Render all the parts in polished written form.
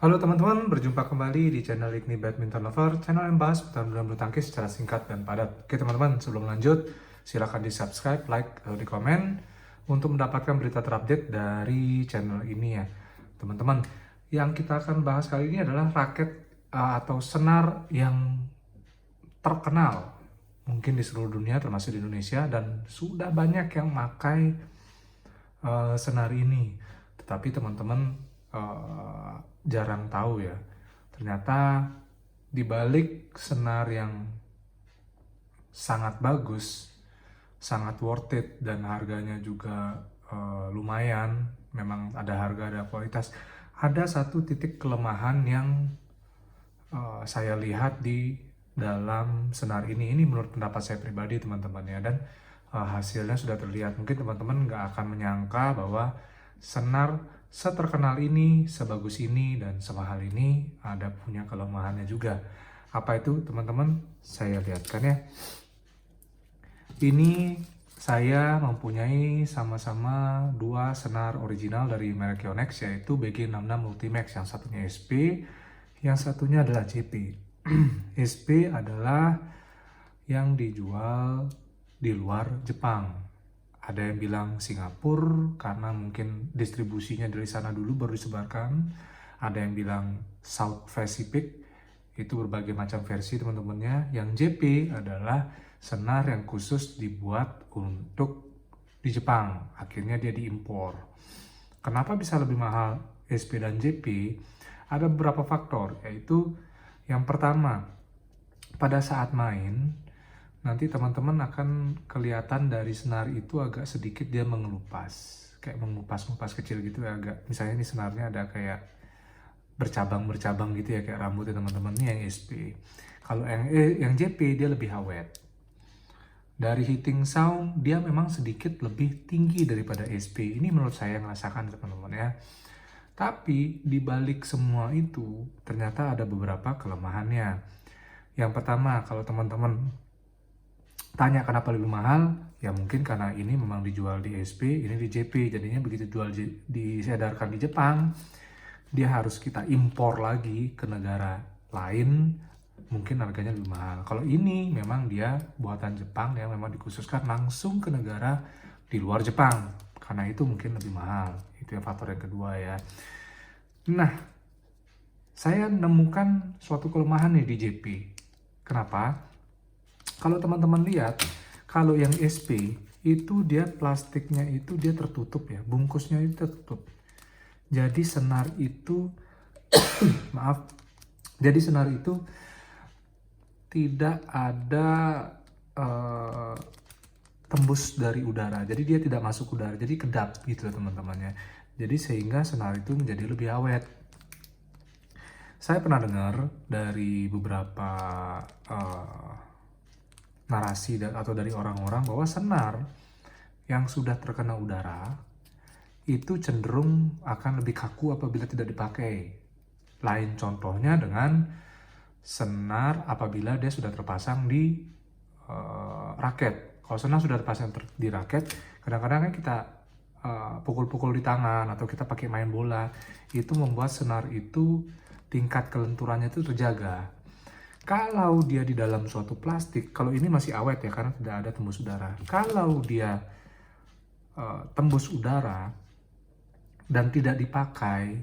Halo teman-teman, berjumpa kembali di channel Igni Badminton Lover, channel yang bahas seputar bulu tangkis secara singkat dan padat. Oke teman-teman, sebelum lanjut, silahkan di subscribe, like, atau di komen untuk mendapatkan berita terupdate dari channel ini ya. Teman-teman, yang kita akan bahas kali ini adalah raket atau senar yang terkenal mungkin di seluruh dunia termasuk di Indonesia, dan sudah banyak yang memakai senar ini. Tetapi teman-teman jarang tahu ya, ternyata di balik senar yang sangat bagus, sangat worth it, dan harganya juga lumayan, memang ada harga ada kualitas, ada satu titik kelemahan yang saya lihat di dalam senar ini menurut pendapat saya pribadi teman-teman ya, dan hasilnya sudah terlihat. Mungkin teman-teman nggak akan menyangka bahwa senar seterkenal ini, sebagus ini, dan semahal ini ada punya kelemahannya juga. Apa itu teman-teman? Saya lihatkan ya. Ini saya mempunyai sama-sama dua senar original dari merek Yonex, yaitu BG66 Multimax. Yang satunya SP, yang satunya adalah JP. SP adalah yang dijual di luar Jepang. Ada yang bilang Singapura karena mungkin distribusinya dari sana dulu baru disebarkan. Ada yang bilang South Pacific, itu berbagai macam versi teman-temannya. Yang JP adalah senar yang khusus dibuat untuk di Jepang. Akhirnya dia diimpor. Kenapa bisa lebih mahal SP dan JP? Ada beberapa faktor, yaitu yang pertama, pada saat main, nanti teman-teman akan kelihatan dari senar itu agak sedikit dia mengelupas, kayak mengupas-ngupas kecil gitu ya, agak, misalnya ini senarnya ada kayak bercabang-bercabang gitu ya, kayak rambutnya teman-teman. Ini yang SP. Kalau yang JP dia lebih awet. Dari hitting sound dia memang sedikit lebih tinggi daripada SP. Ini menurut saya merasakan teman-teman ya. Tapi di balik semua itu ternyata ada beberapa kelemahannya. Yang pertama, kalau teman-teman tanya kenapa lebih mahal, ya mungkin karena ini memang dijual di SP, ini di JP. Jadinya begitu disedarkan di Jepang, dia harus kita impor lagi ke negara lain, mungkin harganya lebih mahal. Kalau ini memang dia buatan Jepang yang memang dikhususkan langsung ke negara di luar Jepang, karena itu mungkin lebih mahal. Itu yang faktor yang kedua ya. Nah, saya menemukan suatu kelemahan nih di JP. Kenapa? Kalau teman-teman lihat, kalau yang SP itu dia plastiknya itu dia tertutup ya, bungkusnya itu tertutup. Jadi senar itu maaf, jadi senar itu tidak ada tembus dari udara, jadi dia tidak masuk udara, jadi kedap gitu loh teman-temannya. Jadi sehingga senar itu menjadi lebih awet. Saya pernah dengar dari beberapa narasi atau dari orang-orang bahwa senar yang sudah terkena udara itu cenderung akan lebih kaku apabila tidak dipakai. Lain contohnya dengan senar apabila dia sudah terpasang di raket. Kalau senar sudah terpasang di raket, kadang-kadang kan kita pukul-pukul di tangan atau kita pakai main bola, itu membuat senar itu tingkat kelenturannya itu terjaga. Kalau dia di dalam suatu plastik, kalau ini masih awet ya karena tidak ada tembus udara. Kalau dia tembus udara dan tidak dipakai,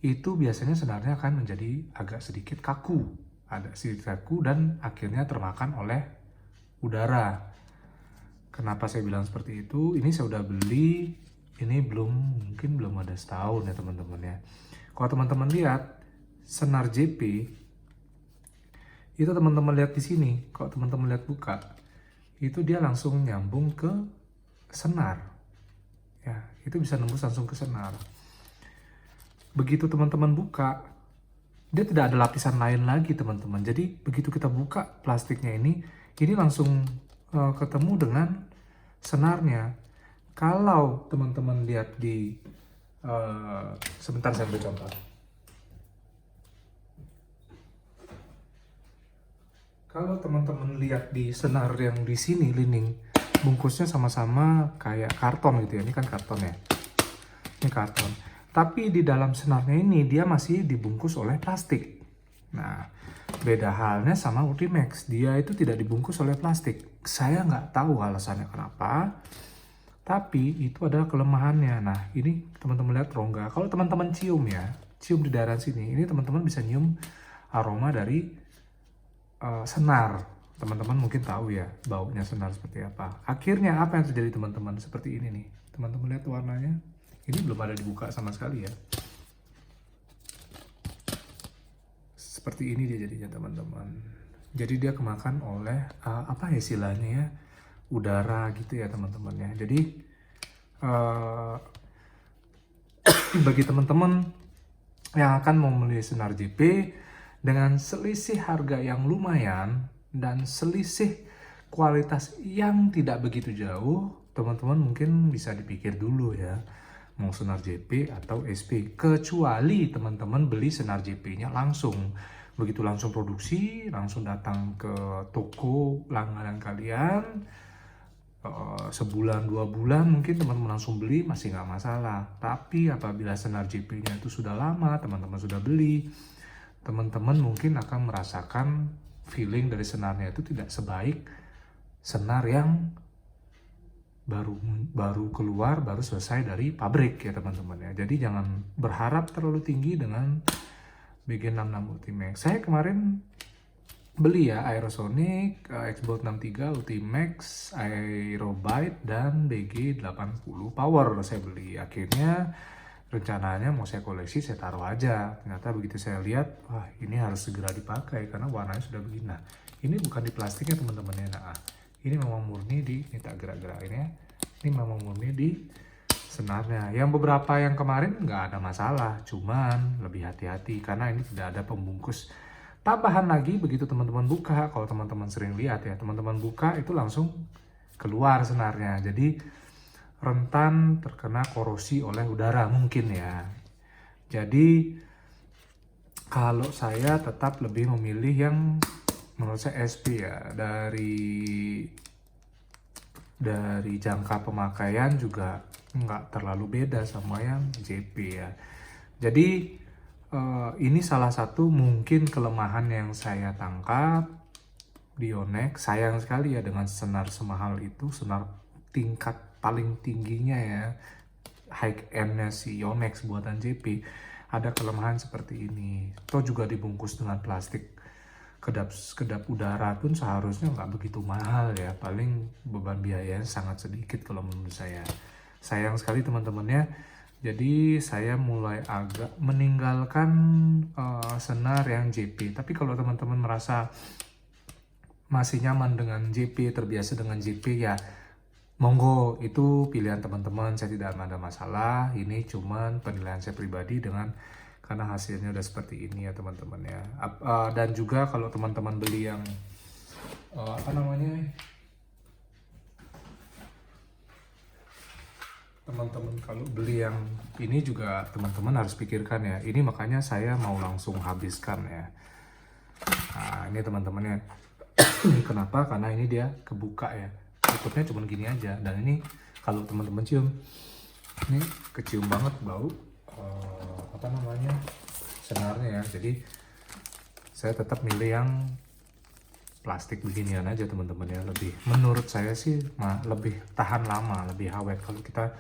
itu biasanya senarnya akan menjadi agak sedikit kaku, ada sedikit kaku dan akhirnya termakan oleh udara. Kenapa saya bilang seperti itu? Ini saya udah beli, ini mungkin belum ada setahun ya teman-teman ya. Kalau teman-teman lihat senar JP itu, teman-teman lihat di sini, kalau teman-teman lihat buka, itu dia langsung nyambung ke senar. Ya, itu bisa nembus langsung ke senar. Begitu teman-teman buka, dia tidak ada lapisan lain lagi teman-teman. Jadi begitu kita buka plastiknya ini langsung ketemu dengan senarnya. Kalau teman-teman lihat di sebentar saya beri contoh. Kalau teman-teman lihat di senar yang di sini lining, bungkusnya sama-sama kayak karton gitu ya. Ini kan karton ya. Ini karton. Tapi di dalam senarnya ini dia masih dibungkus oleh plastik. Nah, beda halnya sama Ultimax. Dia itu tidak dibungkus oleh plastik. Saya nggak tahu alasannya kenapa. Tapi itu adalah kelemahannya. Nah, ini teman-teman lihat rongga. Kalau teman-teman cium ya, cium di daerah sini, ini teman-teman bisa nyium aroma dari senar. Teman-teman mungkin tahu ya baunya senar seperti apa. Akhirnya apa yang terjadi teman-teman? Seperti ini nih. Teman-teman lihat warnanya. Ini belum ada dibuka sama sekali ya. Seperti ini dia jadinya teman-teman. Jadi dia kemakan oleh apa ya istilahnya ya, udara gitu ya teman-teman ya. Jadi bagi teman-teman yang akan membeli senar JP dengan selisih harga yang lumayan dan selisih kualitas yang tidak begitu jauh, teman-teman mungkin bisa dipikir dulu ya, mau senar JP atau SP. Kecuali teman-teman beli senar JP-nya langsung. Begitu langsung produksi, langsung datang ke toko langganan kalian, sebulan 2 bulan mungkin teman-teman langsung beli masih nggak masalah. Tapi apabila senar JP-nya itu sudah lama, teman-teman sudah beli, teman-teman mungkin akan merasakan feeling dari senarnya itu tidak sebaik senar yang baru keluar, baru selesai dari pabrik ya teman-teman ya. Jadi jangan berharap terlalu tinggi dengan BG66 Ultimax. Saya kemarin beli ya Aerosonic, Xbox 63 Ultimax, Aerobyte, dan BG80 Power saya beli. Akhirnya rencananya mau saya koleksi, saya taruh aja. Ternyata begitu saya lihat, wah ini harus segera dipakai karena warnanya sudah begini. Nah, ini bukan di plastiknya teman-teman ya. Nah, ini memang murni di, ini tak gerak-gerakin ya. Ini memang murni di senarnya. Yang beberapa yang kemarin nggak ada masalah, cuman lebih hati-hati karena ini tidak ada pembungkus. Tambahan lagi begitu teman-teman buka, kalau teman-teman sering lihat ya, teman-teman buka itu langsung keluar senarnya. Jadi rentan terkena korosi oleh udara mungkin ya. Jadi kalau saya tetap lebih memilih yang menurut saya SP ya, dari jangka pemakaian juga nggak terlalu beda sama yang JP ya. Jadi ini salah satu mungkin kelemahan yang saya tangkap di Yonex. Sayang sekali ya dengan senar semahal itu, senar tingkat paling tingginya ya, high end-nya si Yonex buatan JP, ada kelemahan seperti ini. Toh juga dibungkus dengan plastik. Kedap udara pun seharusnya nggak begitu mahal ya, paling beban biayanya sangat sedikit kalau menurut saya. Sayang sekali teman-temannya, jadi saya mulai agak meninggalkan senar yang JP. Tapi kalau teman-teman merasa masih nyaman dengan JP, terbiasa dengan JP ya, monggo, itu pilihan teman-teman, saya tidak ada masalah. Ini cuman penilaian saya pribadi karena hasilnya udah seperti ini ya teman-teman ya. Dan juga kalau teman-teman beli yang teman-teman kalau beli yang ini juga teman-teman harus pikirkan ya. Ini makanya saya mau langsung habiskan ya. Nah ini teman-temannya. Kenapa? Karena ini dia kebuka ya. Tutupnya cuma gini aja. Dan ini kalau teman-teman cium, ini kecium banget bau senarnya ya. Jadi saya tetap milih yang plastik beginian aja teman-teman ya. Lebih, menurut saya sih lebih tahan lama, lebih awet kalau kita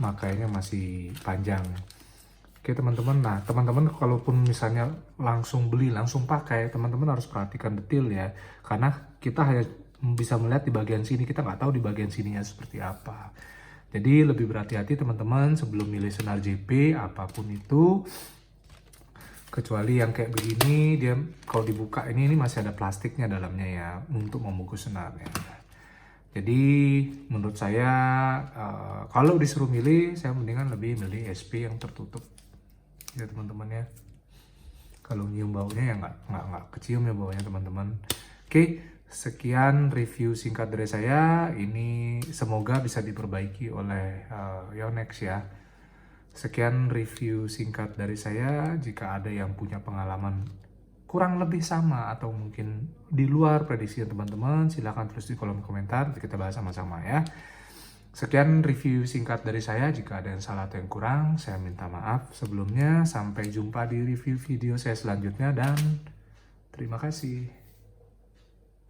makainya masih panjang. Oke teman-teman, nah teman-teman kalaupun misalnya langsung beli, langsung pakai, teman-teman harus perhatikan detail ya. Karena kita hanya bisa melihat di bagian sini, kita nggak tahu di bagian sininya seperti apa. Jadi lebih berhati-hati teman-teman sebelum milih senar JP apapun itu. Kecuali yang kayak begini, dia kalau dibuka ini masih ada plastiknya dalamnya ya untuk membungkus senarnya. Jadi menurut saya kalau disuruh milih, saya mendingan lebih milih SP yang tertutup ya teman-teman ya. Kalau nyium baunya ya nggak kecium ya baunya teman-teman. Oke, sekian review singkat dari saya. Ini semoga bisa diperbaiki oleh Yonex ya. Sekian review singkat dari saya. Jika ada yang punya pengalaman kurang lebih sama atau mungkin di luar prediksi teman-teman, silahkan tulis di kolom komentar, kita bahas sama-sama ya. Sekian review singkat dari saya. Jika ada yang salah atau yang kurang, saya minta maaf sebelumnya. Sampai jumpa di review video saya selanjutnya dan terima kasih.